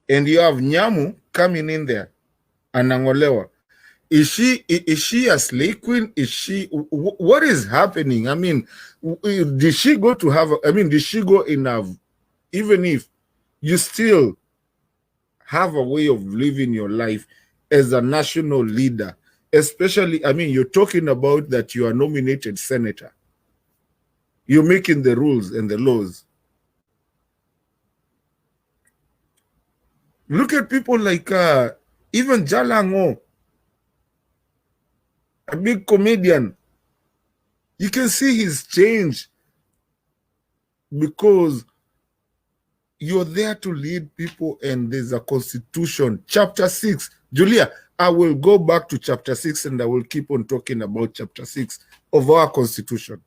and you have Nyamu coming in there, anangolewa. Is she a slave queen? Is she, what is happening? I mean, did she go to have, did she go in a, even if you still have a way of living your life as a national leader, especially, you're talking about that you are nominated senator. You're making the rules and the laws. Look at people like even Jalango, a big comedian. You can see his change because you're there to lead people, and there's a constitution. Chapter 6. Julia, I will go back to chapter 6 and I will keep on talking about chapter 6 of our constitution,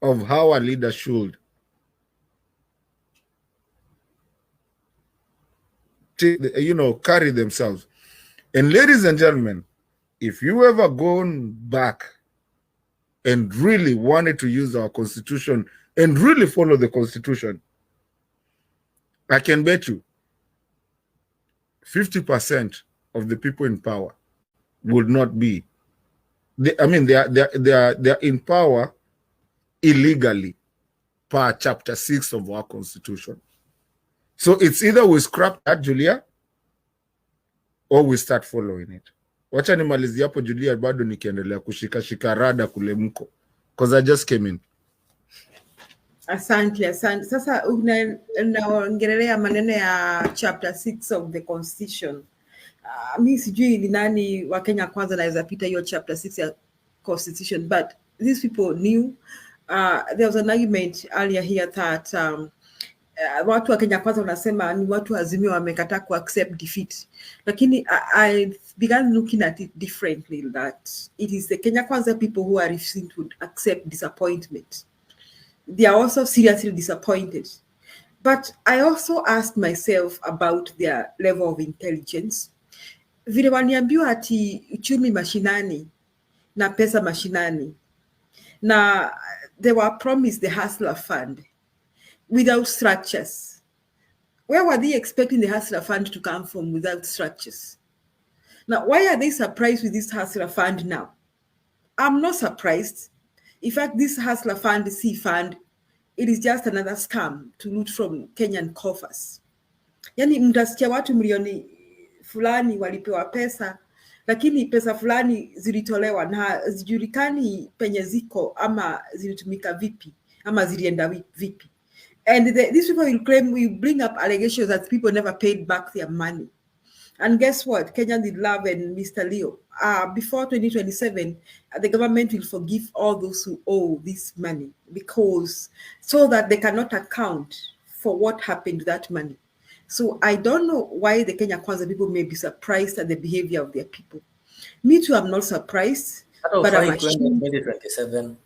of how a leader should carry themselves. And ladies and gentlemen, if you ever gone back and really wanted to use our constitution and really follow the constitution, I can bet you 50% of the people in power would not be. They are in power illegally per chapter 6 of our constitution. So it's either we scrap that, Julia, or we start following it. Wacha nimalizie hapo, Julia, bado nikiendelea kushika rada kule mko, because I just came in. Asante. Sasa unaongelea maneno ya chapter 6 of the constitution. Mi sijui ni nani wa Kenya kwanza naweza pita hiyo chapter 6 ya constitution, but these people knew. There was an argument earlier here that watu wa Kenya kwanza wanasema ni watu Azimio wamekataa ku accept defeat, lakini I began looking at it differently, that it is the Kenya kwanza people who are refusing to accept disappointment. They are also seriously disappointed. But I also asked myself about their level of intelligence. Vile waniambiwa ati uchumi mashinani na pesa mashinani, na they were promised the Hustler Fund without structures. Where were they expecting the Hustler Fund to come from without structures? Now, why are they surprised with this Hustler Fund now? I'm not surprised. In fact, this Hustler Fund, the C Fund, it is just another scam to loot from Kenyan coffers. Yani mtasikia watu milioni fulani walipewa pesa, lakini pesa fulani zilitolewa na zijulikani penye ziko ama zilitumika vipi ama zilienda vipi. And these people will claim, we bring up allegations that people never paid back their money. And guess what? Kenyan did love and Mr. Leo. Before 2027, the government will forgive all those who owe this money, because so that they cannot account for what happened to that money. So I don't know why the Kenya Kwanza people may be surprised at the behavior of their people. Me too, I'm not surprised. But I'm 2027.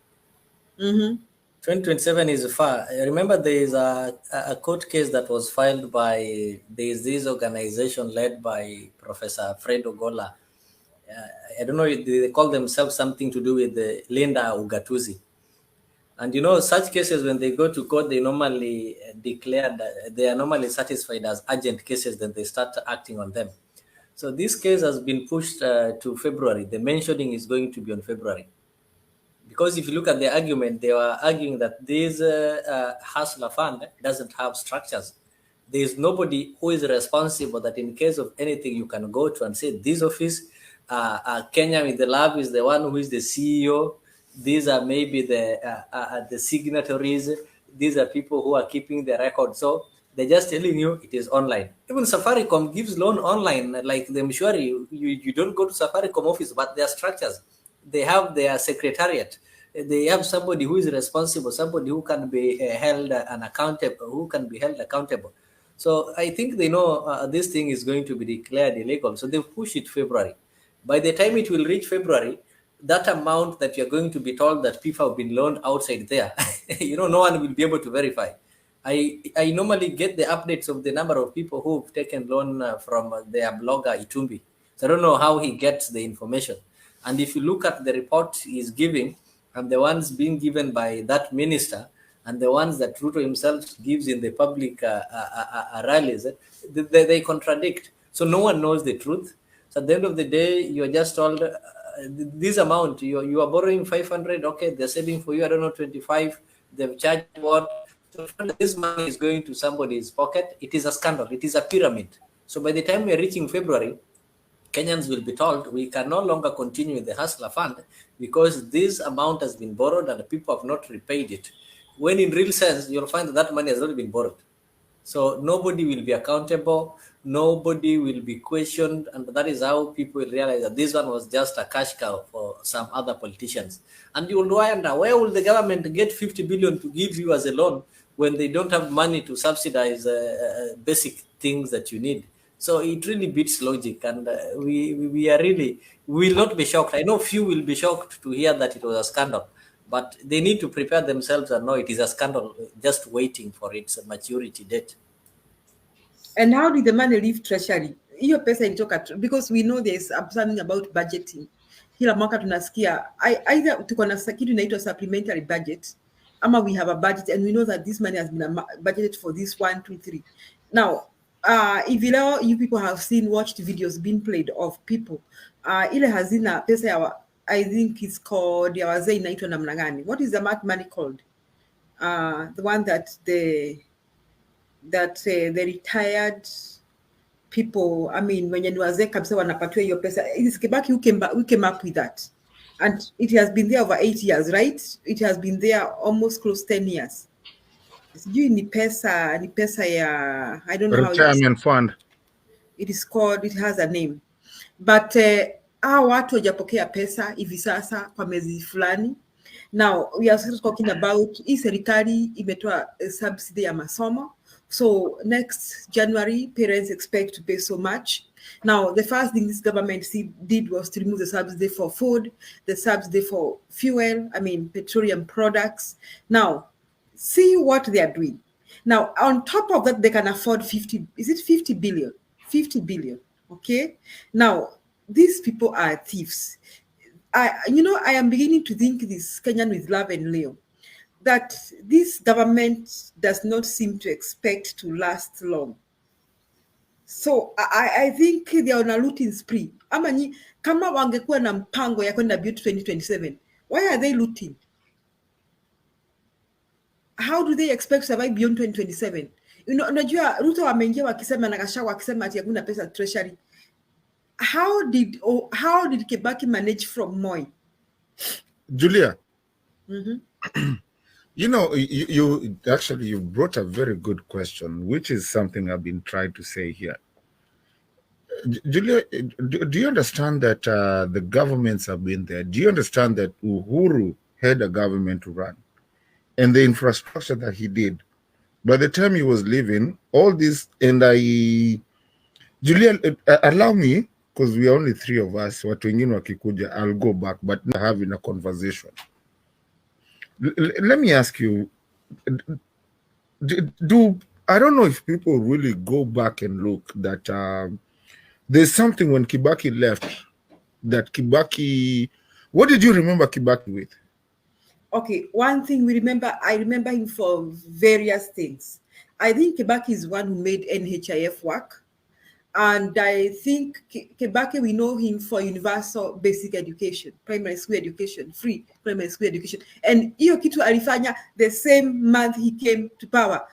2027 is far. Remember, there is a court case that was filed by this organization led by Professor Fred Ogola. I don't know, they call themselves something to do with the Linda Ugatuzi. And such cases, when they go to court, they normally declare that they are normally satisfied as urgent cases, then they start acting on them. So this case has been pushed to February. The mentioning is going to be on February. Because if you look at the argument, they were arguing that this Hustler Fund doesn't have structures. There is nobody who is responsible that in case of anything you can go to and say, this office, Kenya with the lab is the one who is the CEO. These are maybe the signatories. These are people who are keeping the record. So they're just telling you it is online. Even Safaricom gives loan online. Like the Mshwari, you don't go to Safaricom office, but there are structures. They have their secretariat. They have somebody who is responsible, somebody who can be held accountable. So I think they know this thing is going to be declared illegal. So they push it February. By the time it will reach February, that amount that you're going to be told that people have been loaned outside there, no one will be able to verify. I normally get the updates of the number of people who've taken loan from their blogger Itumbi. So I don't know how he gets the information. And if you look at the report he's giving and the ones being given by that minister, and the ones that Ruto himself gives in the public rallies, they contradict. So no one knows the truth. So at the end of the day, you're just told this amount, you are borrowing 500, okay, they're saving for you, I don't know, 25, they've charged what. So this money is going to somebody's pocket. It is a scandal. It is a pyramid. So by the time we're reaching February, Kenyans will be told we can no longer continue with the Hustler Fund because this amount has been borrowed and people have not repaid it. When in real sense, you'll find that money has already been borrowed. So nobody will be accountable, nobody will be questioned, and that is how people will realize that this one was just a cash cow for some other politicians. And you will wonder, where will the government get 50 billion to give you as a loan when they don't have money to subsidize basic things that you need? So it really beats logic, and we are really, we will not be shocked. I know few will be shocked to hear that it was a scandal, but they need to prepare themselves and know it is a scandal just waiting for its maturity date. And how did the money leave treasury? Hiyo pesa ilitoka, because we know there's something about budgeting. Kila mwaka tunasikia either tuko na kitu inaitwa supplementary budget, ama we have a budget and we know that this money has been budgeted for this 1, 2, 3. Now, if you people have watched videos being played of people, ile hazina pesa ya, I think it's called ya wazee inaitwa namna gani? What is the money called? The one that the retired people, I mean, when you wazee kabisa wanapatiwa hiyo pesa. It is Kibaki who came up with that. And it has been there over 8 years, right? It has been there almost close 10 years. Sijui ni pesa ya, I don't know how retirement fund. It is called, it has a name. But hao watu wajapokea pesa hivi sasa kwa miezi fulani. Now, we are still talking about hii serikali imetoa subsidy ya masomo. So next January, parents expect to pay so much. Now, the first thing this government did was to remove the subsidy for food, the subsidy for fuel, I mean, petroleum products. Now, see what they are doing. Now, on top of that, they can afford 50 billion? 50 billion, okay? Now, these people are thieves. I am beginning to think this Kenyan with love and Leo, that this government does not seem to expect to last long. So I think they are on a looting spree. Kama wangekuwa na mpango ya kwenda build 2027, why are they looting? How do they expect to survive beyond 2027? Unajua Ruto ameingia wakisema na Gachagua wakisema ati hakuna pesa treasury. How did Kibaki manage from Moi? Julia, you actually, you brought a very good question, which is something I've been trying to say here. Julia, do you understand that the governments have been there? Do you understand that Uhuru had a government to run? And the infrastructure that he did, by the time he was leaving, all this, and Julia, allow me, because we are only 3 of us, watu wengine wakikuja, I'll go back, but having a conversation. Let me ask you, I don't know if people really go back and look that there's something when Kibaki left, that Kibaki, what did you remember Kibaki with? Okay, one thing I remember him for various things. I think Kibaki is one who made NHIF work. And I think Kibaki, we know him for universal basic education, primary school education, free primary school education. And hiyo kitu alifanya the same month he came to power.